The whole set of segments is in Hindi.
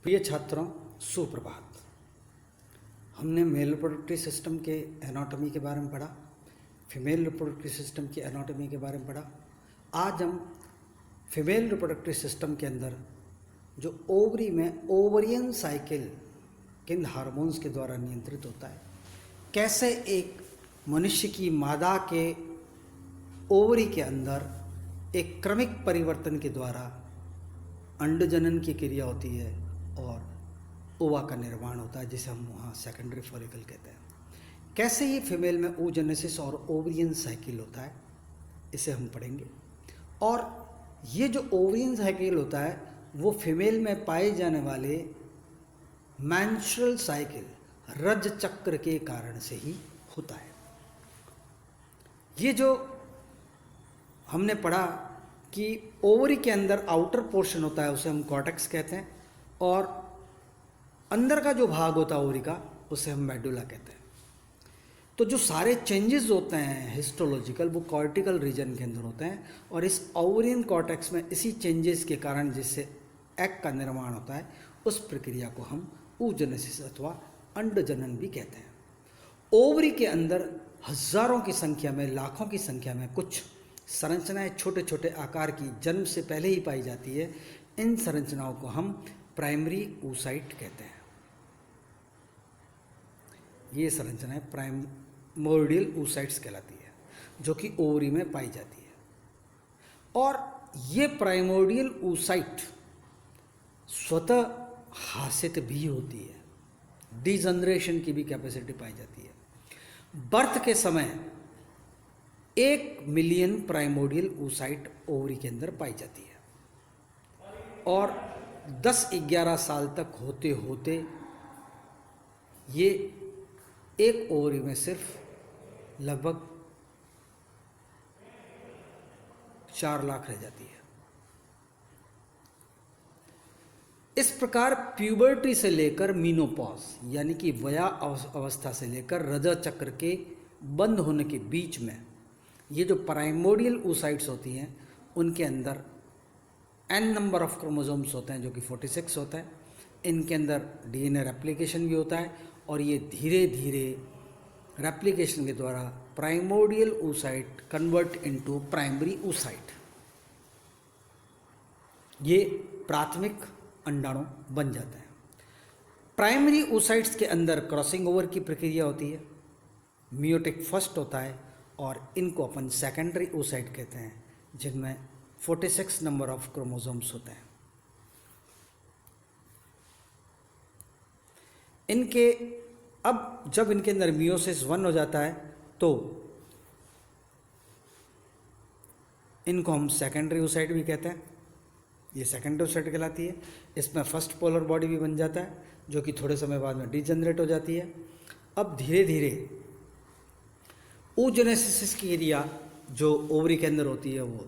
प्रिय छात्रों, सुप्रभात। हमने मेल रिप्रोडक्टिव सिस्टम के एनाटॉमी के बारे में पढ़ा, फीमेल रिप्रोडक्टिव सिस्टम की एनाटॉमी के बारे में पढ़ा। आज हम फीमेल रिप्रोडक्टिव सिस्टम के अंदर जो ओवरी में ओवरियन साइकिल किन हार्मोन्स के द्वारा नियंत्रित होता है, कैसे एक मनुष्य की मादा के ओवरी के अंदर एक क्रमिक परिवर्तन के द्वारा अंडजनन की क्रिया होती है और ओवा का निर्माण होता है, जिसे हम वहाँ सेकेंडरी फॉलिकल कहते हैं। कैसे ये फीमेल में oogenesis और ओवरियन साइकिल होता है, इसे हम पढ़ेंगे। और ये जो ओवरियन साइकिल होता है वो फीमेल में पाए जाने वाले मेंस्ट्रुअल साइकिल रज चक्र के कारण से ही होता है। ये जो हमने पढ़ा कि ओवरी के अंदर आउटर पोर्शन होता है, उसे हम कॉर्टेक्स कहते हैं, और अंदर का जो भाग होता है ओवरी का, उसे हम मेडुला कहते हैं। तो जो सारे चेंजेस होते हैं हिस्टोलॉजिकल, वो कॉर्टिकल रीजन के अंदर होते हैं, और इस ओवरियन कॉर्टेक्स में इसी चेंजेस के कारण जिससे एग का निर्माण होता है, उस प्रक्रिया को हम oogenesis अथवा अंडजनन भी कहते हैं। ओवरी के अंदर हजारों की संख्या में, लाखों की संख्या में कुछ संरचनाएं छोटे छोटे आकार की जन्म से पहले ही पाई जाती है। इन संरचनाओं को हम प्राइमरी oocyte कहते हैं। ये संरचनाएं प्राइमोर्डियल oocytes कहलाती है, जो कि ओवरी में पाई जाती है। और ये प्राइमोर्डियल oocyte स्वतः हासित भी होती है, डिजनरेशन की भी कैपेसिटी पाई जाती है। बर्थ के समय 1 मिलियन प्राइमोर्डियल oocyte ओवरी के अंदर पाई जाती है, और 10-11 साल तक होते होते ये एक ओवरी में सिर्फ लगभग 4 लाख रह जाती है। इस प्रकार प्यूबर्टी से लेकर मीनोपॉज यानी कि वया अवस्था से लेकर रजा चक्र के बंद होने के बीच में ये जो प्राइमोर्डियल oocytes होती हैं, उनके अंदर n नंबर ऑफ क्रोमोसोम्स होते हैं, जो कि 46 होता है। इनके अंदर DNA रेप्लिकेशन भी होता है, और ये धीरे धीरे रेप्लिकेशन के द्वारा primordial oocyte convert into primary oocyte, ये प्राथमिक अंडाणु बन जाता है। प्राइमरी oocytes के अंदर क्रॉसिंग ओवर की प्रक्रिया होती है, मियोटिक फर्स्ट होता है, और इनको अपन सेकेंडरी oocyte कहते हैं, जिनमें 46 नंबर ऑफ क्रोमोसोम्स होते हैं। इनके अब जब इनके अंदर मियोसिस 1 हो जाता है, तो इनको हम सेकेंडरी oocyte भी कहते हैं। ये सेकेंडरी oocyte कहलाती है। इसमें फर्स्ट पोलर बॉडी भी बन जाता है, जो कि थोड़े समय बाद में डिजनरेट हो जाती है। अब धीरे धीरे oogenesis की क्रिया जो ओवरी के अंदर होती है वो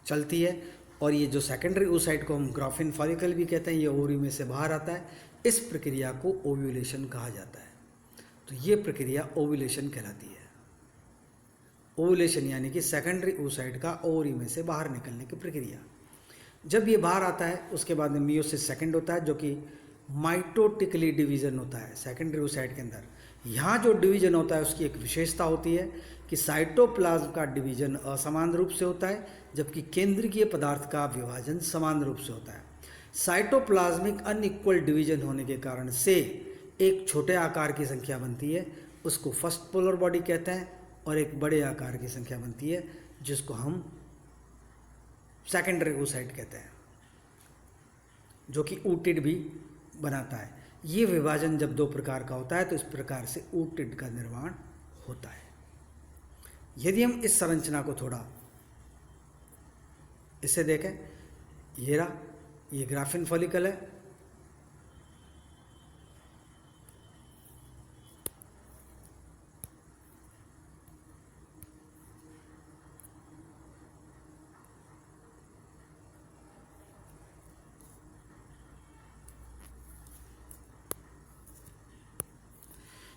चलती है, और ये जो सेकेंडरी oocyte को हम ग्राफिन फॉलिकल भी कहते हैं, ये ओवरी में से बाहर आता है। इस प्रक्रिया को ओव्यूलेशन कहा जाता है। तो ये प्रक्रिया ओव्यूलेशन कहलाती है। ओव्यूलेशन यानी कि सेकेंडरी oocyte का ओवरी में से बाहर निकलने की प्रक्रिया। जब ये बाहर आता है, उसके बाद में मियोसिस सेकेंड होता है, जो कि माइटोटिकली डिवीजन होता है सेकेंडरी oocyte के अंदर। यहाँ जो डिवीजन होता है उसकी एक विशेषता होती है कि साइटोप्लाज्म का डिवीजन असमान रूप से होता है, जबकि केंद्रीय पदार्थ का विभाजन समान रूप से होता है। साइटोप्लाज्मिक अनइक्वल डिवीजन होने के कारण से एक छोटे आकार की संख्या बनती है, उसको फर्स्ट पोलर बॉडी कहते हैं, और एक बड़े आकार की संख्या बनती है, जिसको हम सेकेंडरी oocyte कहते हैं, जो कि oocyte भी बनाता है। ये विभाजन जब 2 प्रकार का होता है, तो इस प्रकार से oocyte का निर्माण होता है। यदि हम इस संरचना को थोड़ा इसे देखें, ये ग्राफिन फॉलिकल है,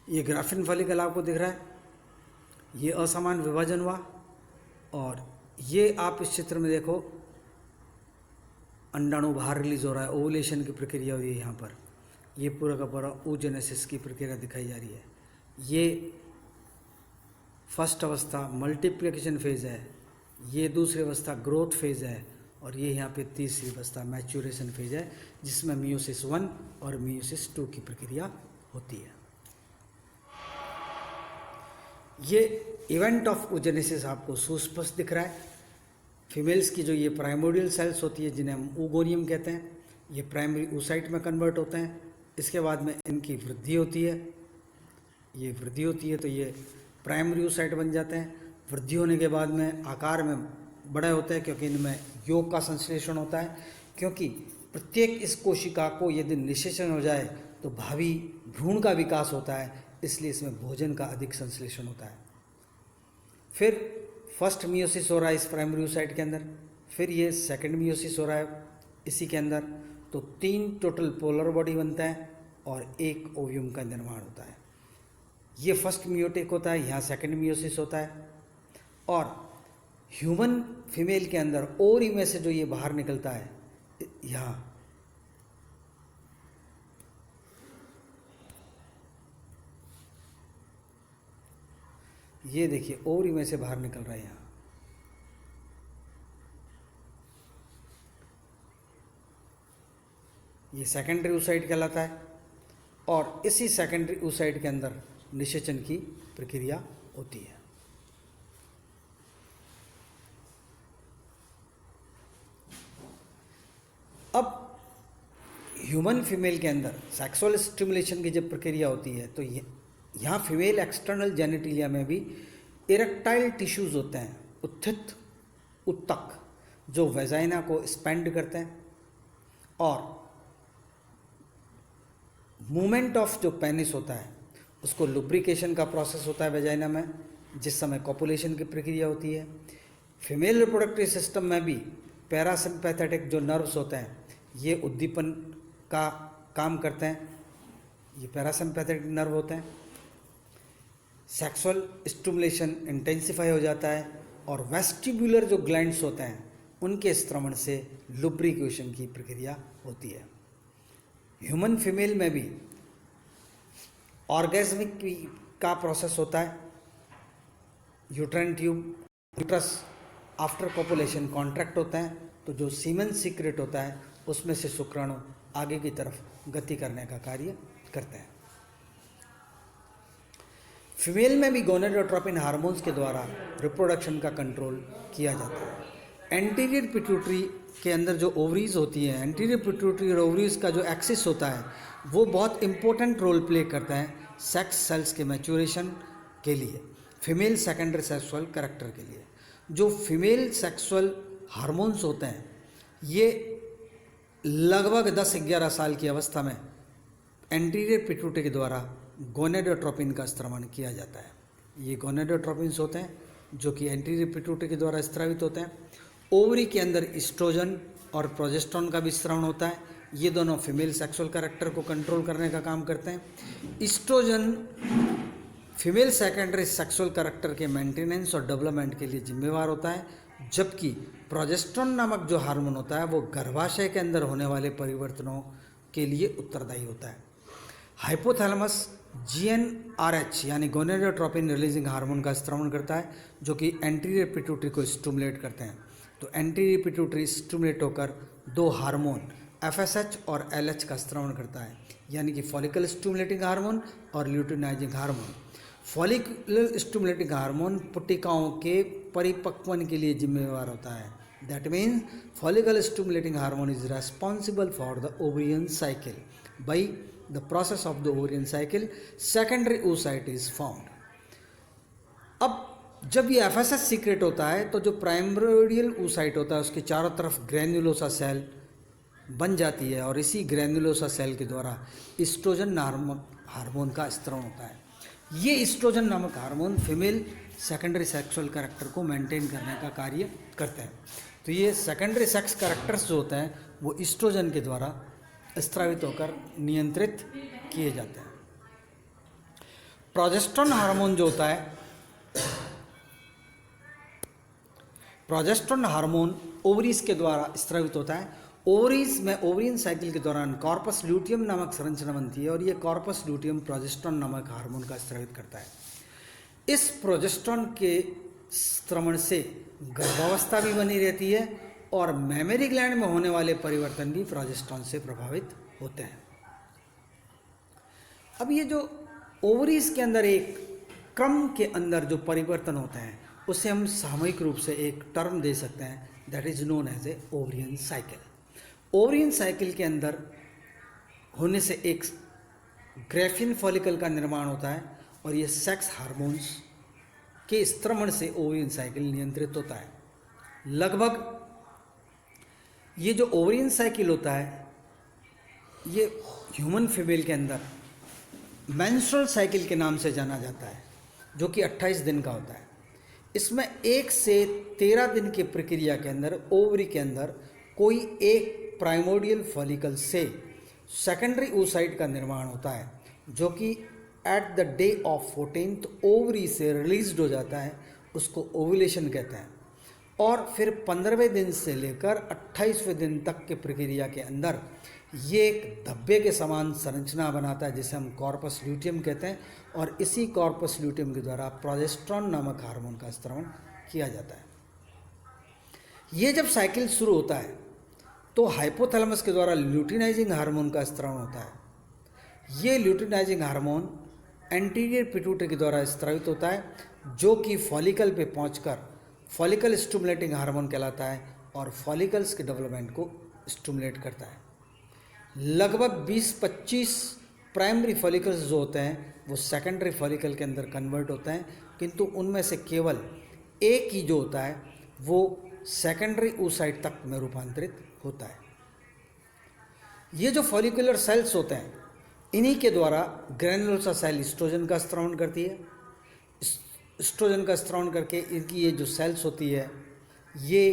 ये ग्राफिन फॉलिकल आपको दिख रहा है, ये असमान विभाजन हुआ, और ये आप इस चित्र में देखो अंडाणु बाहर रिलीज हो रहा है, ओवुलेशन की प्रक्रिया हो रही है यहाँ पर। ये पूरा का पूरा oogenesis की प्रक्रिया दिखाई जा रही है। ये फर्स्ट अवस्था मल्टीप्लिकेशन फेज़ है, ये दूसरी अवस्था ग्रोथ फेज़ है, और ये यहाँ पे तीसरी अवस्था मैच्योरेशन फेज़ है, जिसमें मियोसिस 1 और मियोसिस 2 की प्रक्रिया होती है। ये इवेंट ऑफ oogenesis आपको सुस्पष्ट दिख रहा है। फीमेल्स की जो ये प्राइमोडियल सेल्स होती है, जिन्हें हम oogoनियम कहते हैं, ये प्राइमरी oocyte में कन्वर्ट होते हैं। इसके बाद में इनकी वृद्धि होती है, ये वृद्धि होती है तो ये प्राइमरी oocyte बन जाते हैं। वृद्धि होने के बाद में आकार में बड़े होते हैं, क्योंकि इनमें योग का संश्लेषण होता है। क्योंकि प्रत्येक इस कोशिका को यदि निषेचन हो जाए तो भावी भ्रूण का विकास होता है, इसलिए इसमें भोजन का अधिक संश्लेषण होता है। फिर फर्स्ट मियोसिस हो रहा है इस प्राइमरी oocyte के अंदर, फिर ये सेकंड मियोसिस हो रहा है इसी के अंदर, तो 3 टोटल पोलर बॉडी बनता है और एक ओव्यूम का निर्माण होता है। ये फर्स्ट मियोटिक होता है, यहाँ सेकंड मियोसिस होता है। और ह्यूमन फीमेल के अंदर ओवरी में से जो ये बाहर निकलता है, यहाँ ये देखिए ओवरी में से बाहर निकल रहा है, यहाँ ये सेकेंडरी oocyte कहलाता है। और इसी सेकेंडरी oocyte के अंदर निषेचन की प्रक्रिया होती है। अब ह्यूमन फीमेल के अंदर सेक्सुअल स्टिमुलेशन की जब प्रक्रिया होती है, तो यहाँ फीमेल एक्सटर्नल जेनिटिलिया में भी इरेक्टाइल टिश्यूज होते हैं, उत्थित उत्तक, जो वेजाइना को स्पेंड करते हैं। और मूवमेंट ऑफ जो पेनिस होता है, उसको लुब्रिकेशन का प्रोसेस होता है वेजाइना में, जिस समय कॉपुलेशन की प्रक्रिया होती है। फीमेल रिप्रोडक्टिव सिस्टम में भी पैरासिम्पैथेटिक जो नर्व्स होते हैं, ये उद्दीपन का काम करते हैं, ये पैरासिम्पैथेटिक नर्व होते हैं। सेक्सुअल स्टिमुलेशन इंटेंसिफाई हो जाता है, और वेस्टिब्युलर जो ग्लैंड्स होते हैं, उनके स्त्रवण से लुब्रिकेशन की प्रक्रिया होती है। ह्यूमन फीमेल में भी ऑर्गेज्मिक का प्रोसेस होता है। Uterine tube, uterus after copulation contract होता है, तो जो सीमेन सीक्रेट होता है उसमें से शुक्राणु आगे की तरफ गति करने का कार्य करते हैं। फीमेल में भी गोनेडोट्रोपिन हार्मोन्स के द्वारा रिप्रोडक्शन का कंट्रोल किया जाता है। एंटीरियर पिट्यूटरी के अंदर जो ओवरीज होती है, एंटीरियर पिट्यूटरी और ओवरीज का जो एक्सिस होता है, वो बहुत इंपॉर्टेंट रोल प्ले करता है सेक्स सेल्स के मैच्योरेशन के लिए, फीमेल सेकेंडरी सेक्सुअल कैरेक्टर के लिए। जो फीमेल सेक्सुअल हार्मोन्स होते हैं, ये लगभग 10-11 साल की अवस्था में एंटीरियर पिट्यूटरी के द्वारा गोनेडोट्रोपिन का स्त्रवण किया जाता है। ये गोनेडोट्रोपिन्स होते हैं जो कि एंटीरियर पिट्यूटरी के द्वारा स्त्रावित होते हैं। ओवरी के अंदर ईस्ट्रोजन और प्रोजेस्टेरोन का भी स्त्रवण होता है। ये दोनों फीमेल सेक्सुअल कैरेक्टर को कंट्रोल करने का काम करते हैं। Oestrogen female secondary sexual character के मेंटेनेंस और डेवलपमेंट के लिए जिम्मेवार होता है, जबकि प्रोजेस्टेरोन नामक जो हार्मोन होता है वो गर्भाशय के अंदर होने वाले परिवर्तनों के लिए उत्तरदायी होता है। हाइपोथैलेमस GnRH यानी गोनेडोट्रोपिन रिलीजिंग हार्मोन का स्त्रवण करता है, जो कि एंटीरियर पिट्यूटरी को स्टिमुलेट करते हैं। तो एंटीरियर पिट्यूटरी स्टिमुलेट होकर 2 हार्मोन FSH और LH का स्त्रवण करता है, यानी कि फॉलिकल स्टिमुलेटिंग हार्मोन और luteinising hormone. Follicular stimulating hormone पुटिकाओं के परिपक्वन के लिए जिम्मेवार होता है। That means follicle stimulating hormone is responsible for the ovarian cycle. By the process of the ovarian cycle secondary oocyte is formed। अब जब ये FSH सीक्रेट होता है तो जो प्राइमोडियल oocyte होता है उसके चारों तरफ ग्रैन्युलोसा सेल बन जाती है, और इसी ग्रैन्युलोसा सेल के द्वारा ईस्ट्रोजन नामक हार्मोन का स्त्रवण होता है। ये ईस्ट्रोजन नामक hormone female secondary sexual character को मेंटेन करने का कार्य करते हैं। तो ये सेकेंडरी सेक्स कैरेक्टर्स जो होते हैं वो ईस्ट्रोजन के द्वारा स्त्रावित होकर नियंत्रित किए जाते हैं। प्रोजेस्टेरोन हार्मोन जो होता है, प्रोजेस्टेरोन हार्मोन ओवरीज के द्वारा स्त्रावित होता है, ओवरीज में ओवरियन साइकिल के दौरान कॉर्पस ल्यूटियम नामक संरचना बनती है और ये कॉर्पस ल्यूटियम प्रोजेस्टेरॉन नामक हार्मोन का स्रावित करता है। इस प्रोजेस्टेरॉन के स्रवण से गर्भावस्था भी बनी रहती है और मेमरी ग्लैंड में होने वाले परिवर्तन भी प्रोजेस्टेरॉन से प्रभावित होते हैं। अब ये जो ओवरीज के अंदर एक क्रम के अंदर जो परिवर्तन होते हैं उसे हम सामूहिक रूप से एक टर्म दे सकते हैं, that is known as a ovarian cycle. Ovarian cycle के अंदर होने से एक ग्राफियन फॉलिकल का निर्माण होता है और ये सेक्स हार्मोन्स के स्त्रवण से ओवरियन साइकिल नियंत्रित होता है। लगभग ये जो ओवरियन साइकिल होता है ये ह्यूमन फीमेल के अंदर मेंस्ट्रुअल साइकिल के नाम से जाना जाता है, जो कि 28 दिन का होता है। इसमें 1 से 13 दिन की प्रक्रिया के अंदर ओवरी के अंदर कोई एक प्राइमोर्डियल फॉलिकल से सेकेंडरी oocyte का निर्माण होता है, जो कि at the day of 14th ovary से रिलीज्ड हो जाता है, उसको ओव्यूलेशन कहते हैं। और फिर 15वें दिन से लेकर 28वें दिन तक के प्रक्रिया के अंदर ये एक धब्बे के समान संरचना बनाता है, जिसे हम कॉर्पस ल्यूटियम कहते हैं, और इसी कॉर्पस ल्यूटियम के द्वारा प्रोजेस्टेरॉन नामक हार्मोन का स्रावन किया जाता है। ये जब साइकिल शुरू होता है तो हाइपोथैलेमस के द्वारा ल्यूटिनाइजिंग हार्मोन का स्रावन होता है। ये ल्यूटिनाइजिंग हार्मोन एंटीरियर पिट्यूटरी के द्वारा स्रावित होता है, जो कि फॉलिकल पे पहुंचकर फॉलिकल स्टिमुलेटिंग हार्मोन कहलाता है और फॉलिकल्स के डेवलपमेंट को स्टिमुलेट करता है। लगभग 20-25 प्राइमरी फॉलिकल्स जो होते हैं वो सेकेंडरी फॉलिकल के अंदर कन्वर्ट होते हैं, किंतु उनमें से केवल एक ही जो होता है वो सेकेंडरी oocyte तक में रूपांतरित होता है। ये जो फॉलिकुलर सेल्स होते हैं इन्हीं के द्वारा ग्रैनुलोसा सेल एस्ट्रोजन का स्रावन करती है। एस्ट्रोजन का स्रावन करके इनकी ये जो सेल्स होती है ये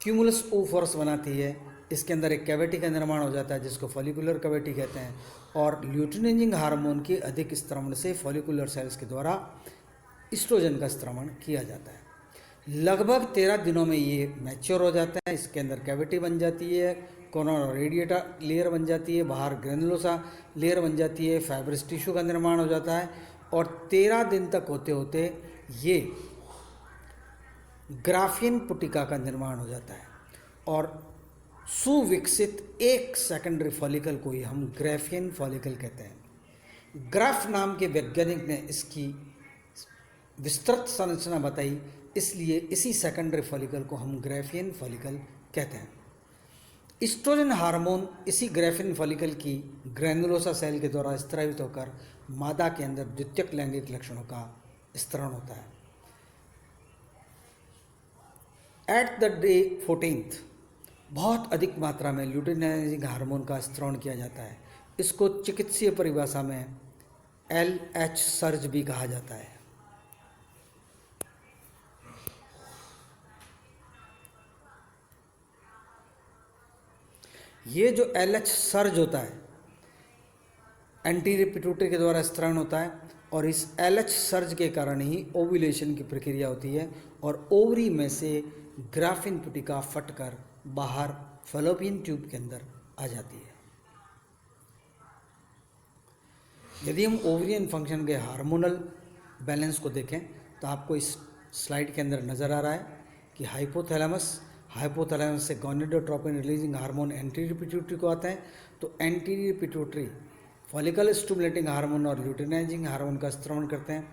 क्यूमुलस ओफोरस बनाती है। इसके अंदर एक कैविटी का निर्माण हो जाता है जिसको फॉलिकुलर कैविटी कहते हैं, और ल्यूटिनाइजिंग हार्मोन के अधिक स्रावन से फॉलिकुलर सेल्स के द्वारा एस्ट्रोजन का स्रावन किया जाता है। लगभग 13 दिनों में ये मैच्योर हो जाता है। इसके अंदर कैविटी बन जाती है, कोरोना रेडिएटा लेयर बन जाती है, बाहर ग्रेनुलोसा लेयर बन जाती है, फाइब्रस टिश्यू का निर्माण हो जाता है और 13 दिन तक होते होते ये ग्राफियन पुटिका का निर्माण हो जाता है और सुविकसित एक सेकेंडरी फॉलिकल को ही हम ग्राफियन फॉलिकल कहते हैं। ग्राफ नाम के वैज्ञानिक ने इसकी विस्तृत संरचना बताई, इसलिए इसी सेकेंडरी फॉलिकल को हम ग्राफियन फॉलिकल कहते हैं। एस्ट्रोजन हार्मोन इसी ग्राफियन फॉलिकल की ग्रैनुलोसा सेल के द्वारा स्रावित होकर मादा के अंदर द्वितीयक लैंगिक लक्षणों का स्त्रावन होता है। एट द डे 14th बहुत अधिक मात्रा में ल्यूटिनाइजिंग हार्मोन का स्रावन किया जाता है। इसको चिकित्सीय परिभाषा में LH सर्ज भी कहा जाता है। ये जो LH सर्ज होता है एंटीरियर पिट्यूटरी के द्वारा स्रावन होता है और इस LH सर्ज के कारण ही ओव्यूलेशन की प्रक्रिया होती है और ओवरी में से ग्राफिन पुटिका फटकर बाहर फैलोपियन ट्यूब के अंदर आ जाती है। यदि हम ओवरियन फंक्शन के हार्मोनल बैलेंस को देखें तो आपको इस स्लाइड के अंदर नज़र आ रहा है कि हाइपोथैलेमस से gonadotropin releasing hormone anterior pituitary को आता है, तो anterior pituitary follicle stimulating hormone और ल्यूटिनाइजिंग हार्मोन का स्रावन करते हैं।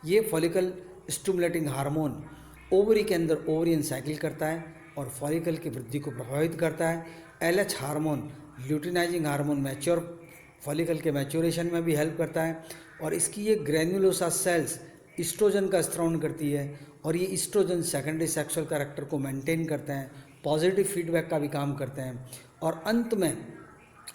ये फॉलिकल स्टिमुलेटिंग हार्मोन ओवरी के अंदर ओवरियन साइकिल करता है और फॉलिकल की वृद्धि को प्रभावित करता है। LH hormone luteinizing hormone mature follicle के मैच्योरेशन में भी हेल्प करता है और इसकी ये ग्रैनुलोसा सेल्स एस्ट्रोजन का स्रावन करती है और ये एस्ट्रोजन सेकेंडरी सेक्सुअल कैरेक्टर को मेंटेन करते हैं, पॉजिटिव फीडबैक का भी काम करते हैं और अंत में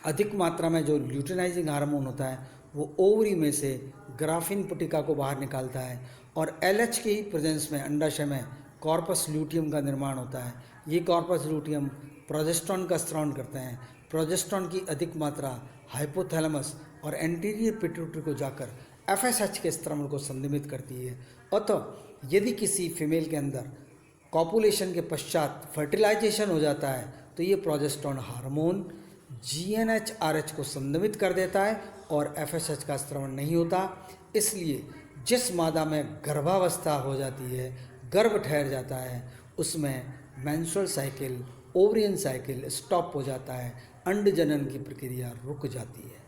अधिक मात्रा में जो ल्यूटिनाइजिंग हार्मोन होता है वो ओवरी में से ग्राफिन पुटिका को बाहर निकालता है और LH की प्रेजेंस में अंडाशय में कॉर्पस ल्यूटियम का निर्माण होता है। ये कॉर्पस ल्यूटियम प्रोजेस्टेरॉन का स्रावन करते हैं। प्रोजेस्टेरॉन की अधिक मात्रा हाइपोथैलेमस और एंटीरियर पिट्यूटरी को जाकर FSH के स्रावन को संदमित करती है। अतः यदि किसी फीमेल के अंदर कॉपुलेशन के पश्चात फर्टिलाइजेशन हो जाता है तो ये प्रोजेस्टेरोन हार्मोन GnRH को संदमित कर देता है और FSH का स्रावन नहीं होता। इसलिए जिस मादा में गर्भावस्था हो जाती है, गर्भ ठहर जाता है, उसमें menstrual cycle, ovarian cycle stop हो जाता है, अंड जनन की प्रक्रिया रुक जाती है।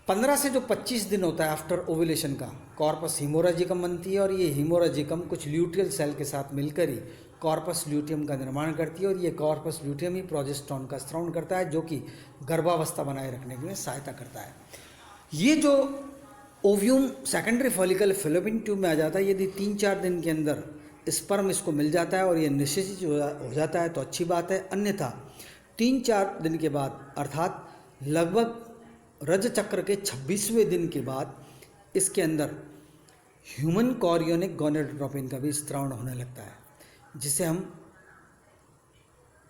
15 से जो 25 दिन होता है आफ्टर ओव्यूलेशन का, कॉर्पस हीमोरेजिकम बनती है और ये हीमोरेजिकम कुछ ल्यूटियल सेल के साथ मिलकर ही कॉर्पस ल्यूटियम का निर्माण करती है और ये कॉर्पस ल्यूटियम ही प्रोजेस्टेरोन का स्रावन करता है, जो कि गर्भावस्था बनाए रखने में सहायता करता है। ये जो ovum secondary follicle fallopian tube में आ जाता है, यदि 3-4 दिन के अंदर स्पर्म इसको मिल जाता है और ये निषेचित हो जाता है तो अच्छी बात है, अन्यथा 3-4 दिन के बाद अर्थात लगभग रज चक्र के 26वें दिन के बाद इसके अंदर ह्यूमन कॉरियोनिक गोनेडोट्रोपिन का भी स्रावन होने लगता है, जिसे हम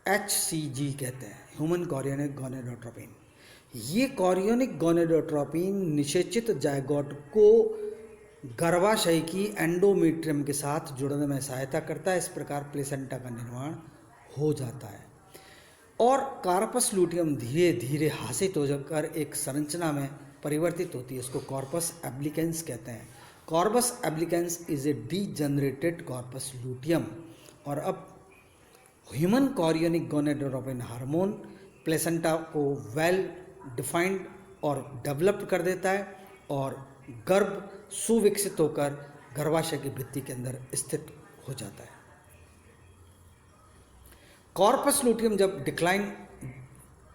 HCG कहते हैं, ह्यूमन कॉरियोनिक गोनेडोट्रोपिन। ये कॉरियोनिक गोनेडोट्रोपिन निषेचित जायगोट को गर्भाशय की एंडोमेट्रियम के साथ जुड़ने में सहायता करता है। इस प्रकार प्लेसेंटा का निर्माण हो जाता है और कार्पस लूटियम धीरे धीरे हासित हो जाकर एक संरचना में परिवर्तित होती है। इसको कॉर्पस एब्लिकेंस कहते हैं। Corpus albicans is a degenerated corpus luteum. और अब human chorionic gonadotropin hormone placenta को वेल डिफाइंड और डेवलप्ड कर देता है और गर्भ सुविकसित होकर गर्भाशय की भित्ति के अंदर स्थित हो जाता है। कॉर्पस लूटियम जब डिक्लाइन,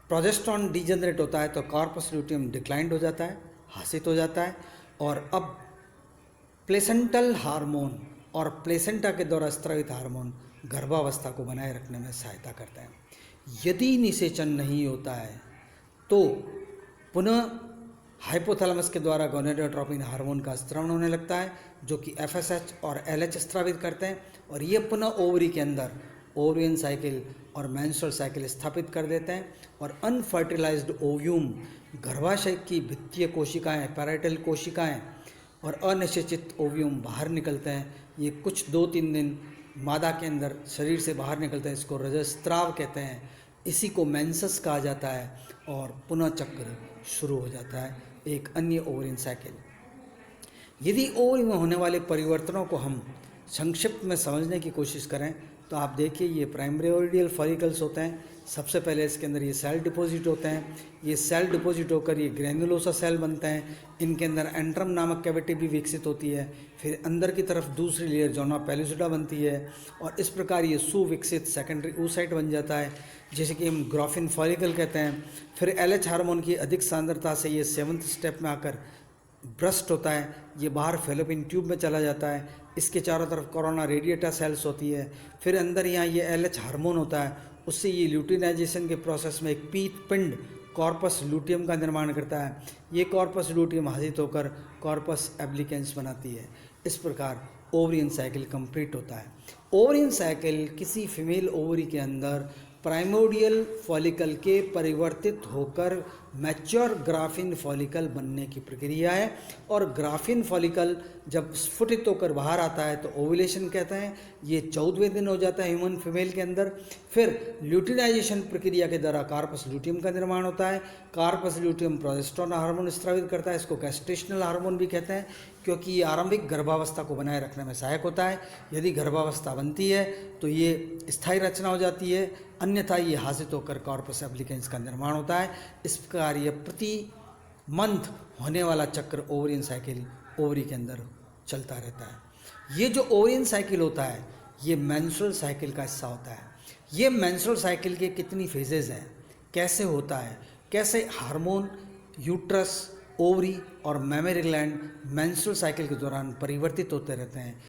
प्रोजेस्टेरोन डीजनरेट होता है तो कॉर्पस लूटियम डिक्लाइंड हो जाता है, हासित हो जाता है और अब प्लेसेंटल हार्मोन और प्लेसेंटा के द्वारा स्रावित हार्मोन गर्भावस्था को बनाए रखने में सहायता करता है। यदि निषेचन नहीं होता है तो पुनः हाइपोथैलेमस के द्वारा गोनेडोट्रोपिन हार्मोन का स्रावन होने लगता है, जो कि FSH और LH स्रावित करते हैं और ये पुनः ओवरी के अंदर ओवरियन साइकिल और मेंस्ट्रुअल साइकिल स्थापित कर देते हैं और अनफर्टिलाइज्ड ओव्यूम, गर्भाशय की भित्तीय कोशिकाएं, पैराइटल कोशिकाएं और अनिषेचित ओव्यूम बाहर निकलते हैं। ये कुछ 2-3 दिन मादा के अंदर शरीर से बाहर निकलते हैं। इसको रजस्त्राव कहते हैं। इसी को मेंसस कहा जाता है और पुनः चक्र शुरू हो जाता है, एक अन्य ओवरियन साइकिल। यदि ओवरी में होने वाले परिवर्तनों को हम संक्षिप्त में समझने की कोशिश करें तो आप देखिए, ये प्राइमरी ओरिडियल फॉलिकल्स होते हैं। सबसे पहले इसके अंदर ये सेल डिपॉजिट होते हैं। ये सेल डिपॉजिट होकर ये ग्रैन्युलोसा सेल बनते हैं। इनके अंदर एंट्रम नामक कैविटी भी विकसित होती है। फिर अंदर की तरफ दूसरी लेयर जोना पेलुसिडा बनती है और इस प्रकार ये सुविकसित सेकेंडरी oocyte बन जाता है, जैसे कि हम ग्राफिन फॉलिकल कहते हैं। फिर LH हार्मोन की अधिक सांद्रता से ये 7th स्टेप में आकर ब्रस्ट होता है, ये बाहर फैलोपियन ट्यूब में चला जाता है। इसके चारों तरफ कोरोना रेडिएटा सेल्स होती है। फिर अंदर यहाँ ये LH हार्मोन होता है, उससे ये ल्यूटिनाइजेशन के प्रोसेस में एक पीत पिंड कॉर्पस लूटियम का निर्माण करता है। ये कॉर्पस लूटियम हासित होकर कॉर्पस एब्लिकेंस बनाती है। इस प्रकार ओवरियन साइकिल कंप्लीट होता है। ओवरियन साइकिल किसी फीमेल ओवरी के अंदर प्राइमोर्डियल फॉलिकल के परिवर्तित होकर मैच्योर ग्राफिन फॉलिकल बनने की प्रक्रिया है और ग्राफिन फॉलिकल जब स्फुटित होकर बाहर आता है तो ओव्यूलेशन कहते हैं। ये 14वें दिन हो जाता है ह्यूमन फीमेल के अंदर। फिर ल्यूटिनाइजेशन प्रक्रिया के द्वारा कार्पस ल्यूटियम का निर्माण होता है। कार्पस ल्यूटियम प्रोजेस्टेरोन हार्मोन स्रावित करता है। इसको गैस्ट्रेशनल हार्मोन भी कहते हैं क्योंकि ये आरंभिक गर्भावस्था को बनाए रखने में सहायक होता है। यदि गर्भावस्था बनती है तो ये स्थायी रचना हो जाती है, अन्यथा ये हासित होकर कॉर्पस एब्लिकेंस का निर्माण होता है। इस प्रकार ये प्रति मंथ होने वाला चक्र ओवरियन साइकिल ओवरी के अंदर चलता रहता है। ये जो ओवरियन साइकिल होता है ये मेंस्ट्रुअल साइकिल का हिस्सा होता है। ये मेंस्ट्रुअल साइकिल के कितनी फेजेज हैं, कैसे होता है, कैसे हार्मोन, यूट्रस, ओवरी और मैमरी ग्लैंड मेंस्ट्रुअल साइकिल के दौरान परिवर्तित होते रहते हैं,